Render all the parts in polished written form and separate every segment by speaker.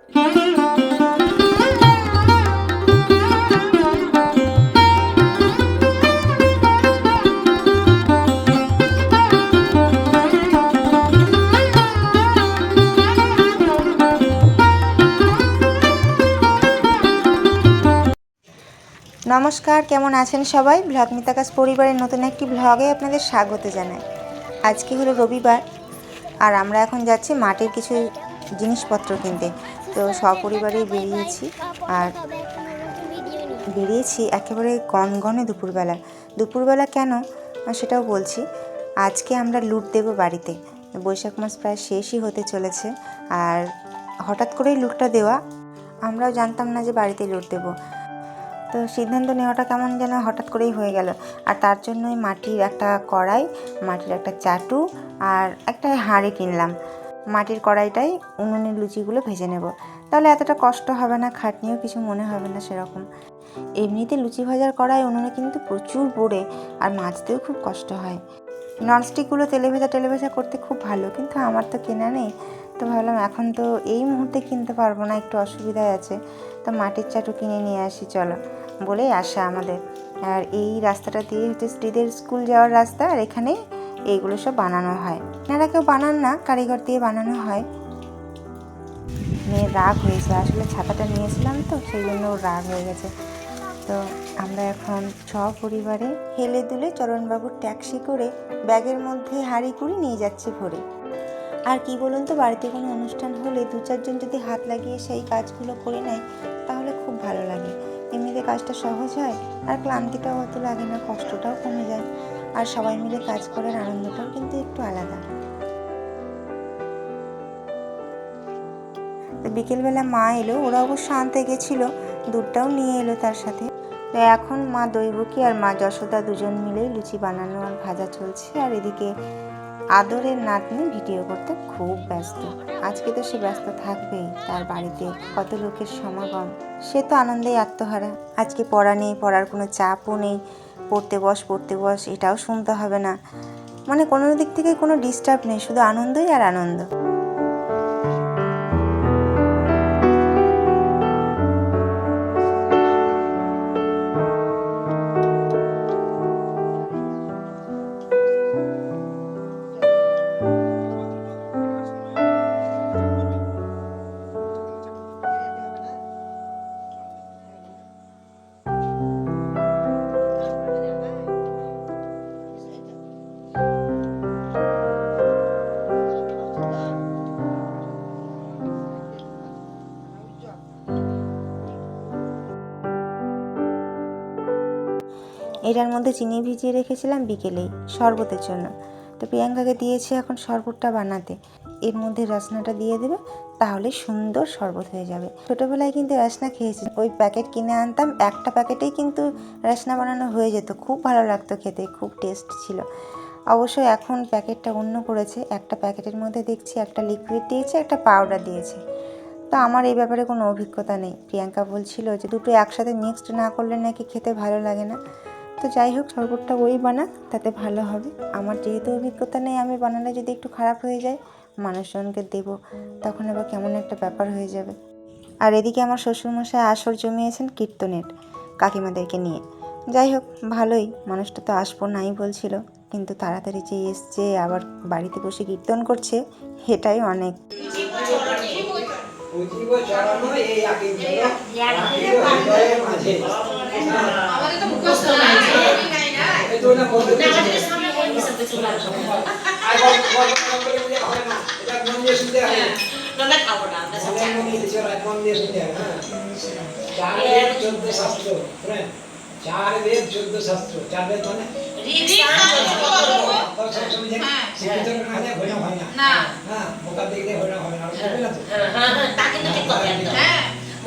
Speaker 1: নমস্কার, কেমন আছেন সবাই? ব্লগমিতাকাশ পরিবারের নতুন একটি ব্লগে আপনাদের স্বাগত জানাই। আজকে হলো রবিবার, আর আমরা এখন যাচ্ছি মাটির কিছু জিনিসপত্র কিনতে। তো সপরিবারেই বেরিয়েছি একেবারে গনগনে দুপুরবেলা কেন সেটাও বলছি। আজকে আমরা লুট দেব বাড়িতে। বৈশাখ মাস প্রায় শেষই হতে চলেছে, আর হঠাৎ করেই লুটটা দেওয়া। আমরাও জানতাম না যে বাড়িতে লুট দেবো। তো সিদ্ধান্ত নেওয়াটা কেমন যেন হঠাৎ করেই হয়ে গেল। আর তার জন্যই মাটির একটা কড়াই, মাটির একটা চাটু আর একটা হাঁড়ি কিনলাম। মাটির কড়াইটাই উনুনে লুচিগুলো ভেজে নেব, তাহলে এতটা কষ্ট হবে না, খাটনিও কিছু মনে হবে না সেরকম। এমনিতে লুচি ভাজার কড়াই উনুনে কিন্তু প্রচুর পোড়ে, আর মাজতেও খুব কষ্ট হয়। ননস্টিকগুলো তেলে ভেজা করতে খুব ভালো, কিন্তু আমার তো কেনা নেই। তো ভাবলাম এখন তো এই মুহূর্তে কিনতে পারবো না, একটু অসুবিধায় আছে। তো মাটির চাটু কিনে নিয়ে আসি চলো বলেই আসা আমাদের। আর এই রাস্তাটা দিয়ে হচ্ছে স্ত্রীদের স্কুল যাওয়ার রাস্তা, আর এখানে এইগুলো সব বানানো হয়। আপনারা কেউ বানান না, কারিগর দিয়ে বানানো হয়। মেয়ের রাগ হয়েছে, আসলে ছাতাটা নিয়েছিলাম তো সেই জন্য ওর রাগ হয়ে গেছে। তো আমরা এখন সপরিবারে হেলে দুলে চরণবাবুর ট্যাক্সি করে ব্যাগের মধ্যে হাঁড়ি কুড়ি নিয়ে যাচ্ছি ভরে। আর কি বলুন তো, বাড়িতে কোনো অনুষ্ঠান হলে 2-4 জন যদি হাত লাগিয়ে সেই কাজগুলো করে নেয় তাহলে খুব ভালো লাগে। এমনিতে কাজটা সহজ হয়, আর ক্লান্তিটাও অত লাগে না, কষ্টটাও কমে যায়, আর সবাই মিলে কাজ করার আনন্দটাও কিন্তু একটু আলাদা। তো বিকেলবেলা মা এলো, ওরা অবশ্য আনতে গেছিলো, দুধটাও নিয়ে এলো তার সাথে। তো এখন মা দৈবকী আর মা যশোদা দুজন মিলেই লুচি বানানো আর ভাজা চলছে। আর এদিকে আদরের নাতনি ভিডিও করতে খুব ব্যস্ত। আজকে তো সে ব্যস্ত থাকবেই, তার বাড়িতে কত লোকের সমাগম, সে তো আনন্দেই আত্মহারা। আজকে পড়া নেই, পড়ার কোনো চাপও নেই, পড়তে বস এটাও শুনতে হবে না, মানে কোনো দিক থেকে কোনো ডিস্টার্ব নেই, শুধু আনন্দই আর আনন্দ। এটার মধ্যে চিনি ভিজিয়ে রেখেছিলাম বিকেলেই শরবতের জন্য। তো প্রিয়াঙ্কাকে দিয়েছি এখন শরবতটা বানাতে। এর মধ্যে রসনাটা দিয়ে দেবে, তাহলে সুন্দর শরবত হয়ে যাবে। ছোটোবেলায় কিন্তু রসনা খেয়েছি, ওই প্যাকেট কিনে আনতাম, একটা প্যাকেটেই কিন্তু রসনা বানানো হয়ে যেত, খুব ভালো লাগতো খেতে, খুব টেস্ট ছিল। অবশ্য এখন প্যাকেটটা অন্য করেছে, একটা প্যাকেটের মধ্যে দেখছি একটা লিকুইড দিয়েছে, একটা পাউডার দিয়েছে। তো আমার এই ব্যাপারে কোনো অভিজ্ঞতা নেই। প্রিয়াঙ্কা বলছিল যে দুটো একসাথে মিক্সড না করলে নাকি খেতে ভালো লাগে না। তো যাই হোক, শরবতটা ওই বানাক, তাতে ভালো হবে। আমার যেহেতু অভিজ্ঞতা নেই, আমি বানালে যদি একটু খারাপ হয়ে যায়, মানুষজনকে দেবো, তখন আবার কেমন একটা ব্যাপার হয়ে যাবে। আর এদিকে আমার শ্বশুরমশাই আসর জমিয়েছেন কীর্তনের, কাকিমাদেরকে নিয়ে। যাই হোক, ভালোই, মানুষটা তো আসবো নাই বলছিল, কিন্তু তাড়াতাড়ি যে এসছে, আবার বাড়িতে বসে কীর্তন করছে, এটাই অনেক।
Speaker 2: चार वेद 14 शास्त्र, चार वेद মানে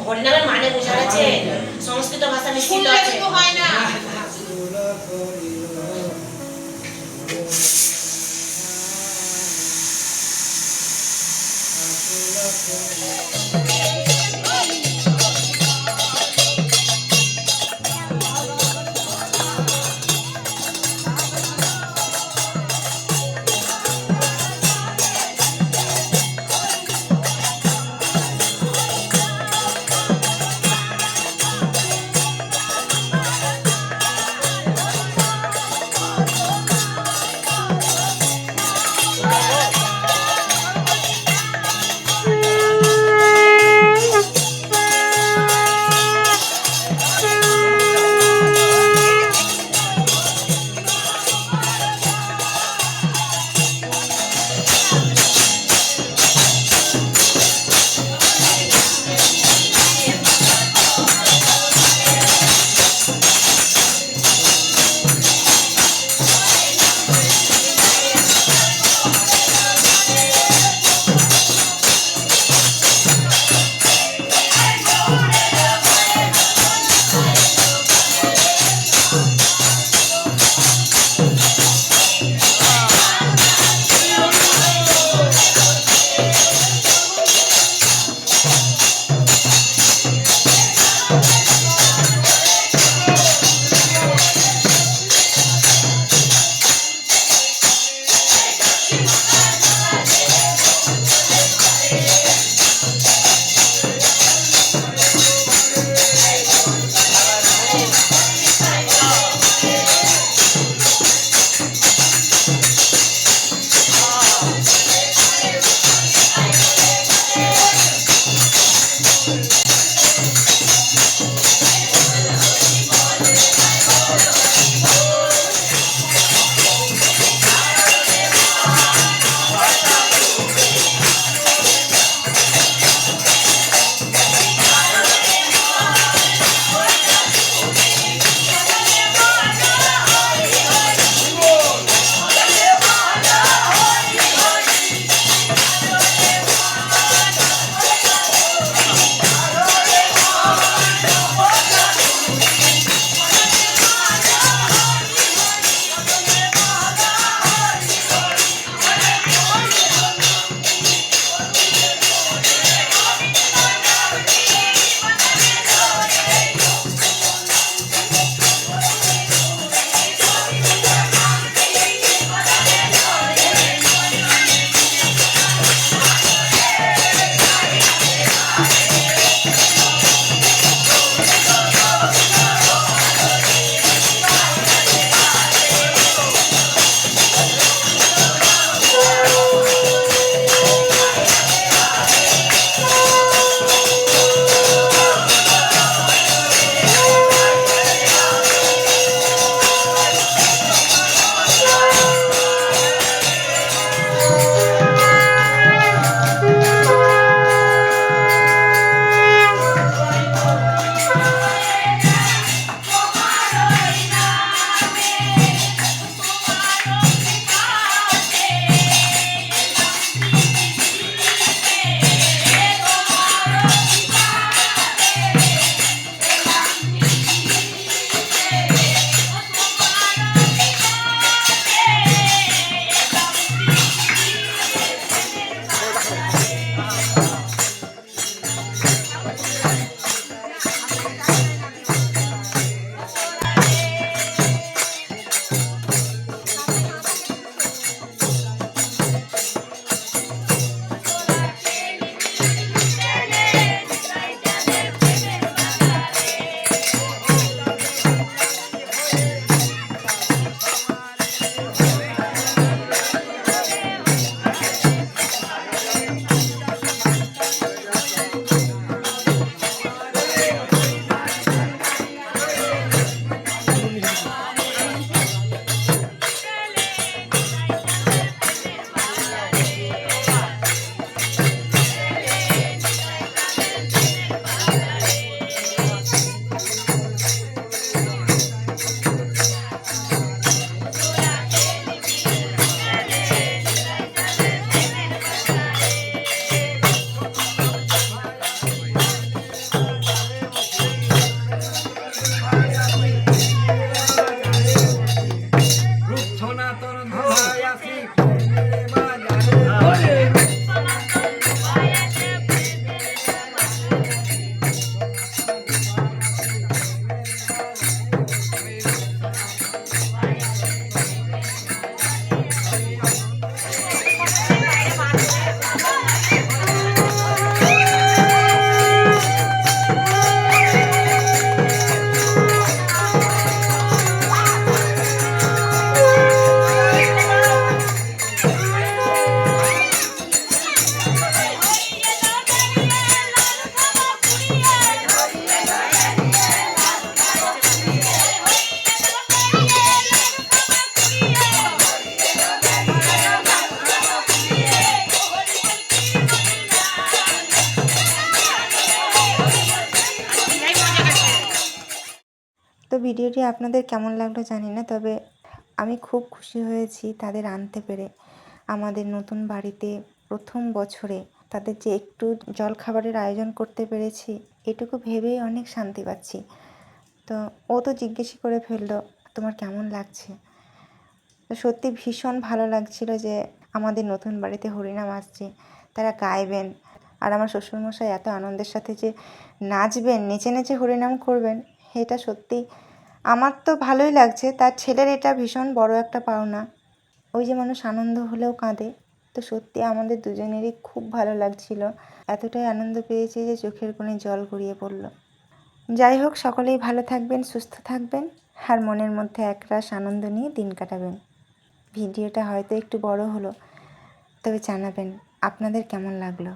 Speaker 2: হরিনামের মানে বোঝা যাচ্ছে, সংস্কৃত ভাষা মিশ্রিত আছে, হয় না।
Speaker 1: ভিডিওটি আপনাদের কেমন লাগলো জানি না, তবে আমি খুব খুশি হয়েছি তাদের আনতে পেরে। আমাদের নতুন বাড়িতে প্রথম বছরে তাদের যে একটু জলখাবারের আয়োজন করতে পেরেছি, এটুকু ভেবেই অনেক শান্তি পাচ্ছি। তো ও তো জিজ্ঞেসই করে ফেললো, তোমার কেমন লাগছে? তো সত্যি ভীষণ ভালো লাগছিল যে আমাদের নতুন বাড়িতে হরিনাম আসছে, তারা গাইবেন। আর আমার শ্বশুরমশাই এত আনন্দের সাথে যে নাচবেন, নেচে নেচে হরিনাম করবেন, এটা সত্যি আমার তো ভালোই লাগছে। তার ছেলের এটা ভীষণ বড় একটা পাওনা। ওই যে মানুষ আনন্দ হলেও কাঁদে, তো সত্যি আমাদের দুজনেরই খুব ভালো লাগছিল। এতটাই আনন্দ পেয়েছি যে চোখের কোণে জল গড়িয়ে পড়ল। যাই হোক, সকলেই ভালো থাকবেন, সুস্থ থাকবেন, আর মনের মধ্যে একরাশ আনন্দ নিয়ে দিন কাটাবেন। ভিডিওটা হয়তো একটু বড় হলো, তবে জানাবেন আপনাদের কেমন লাগলো।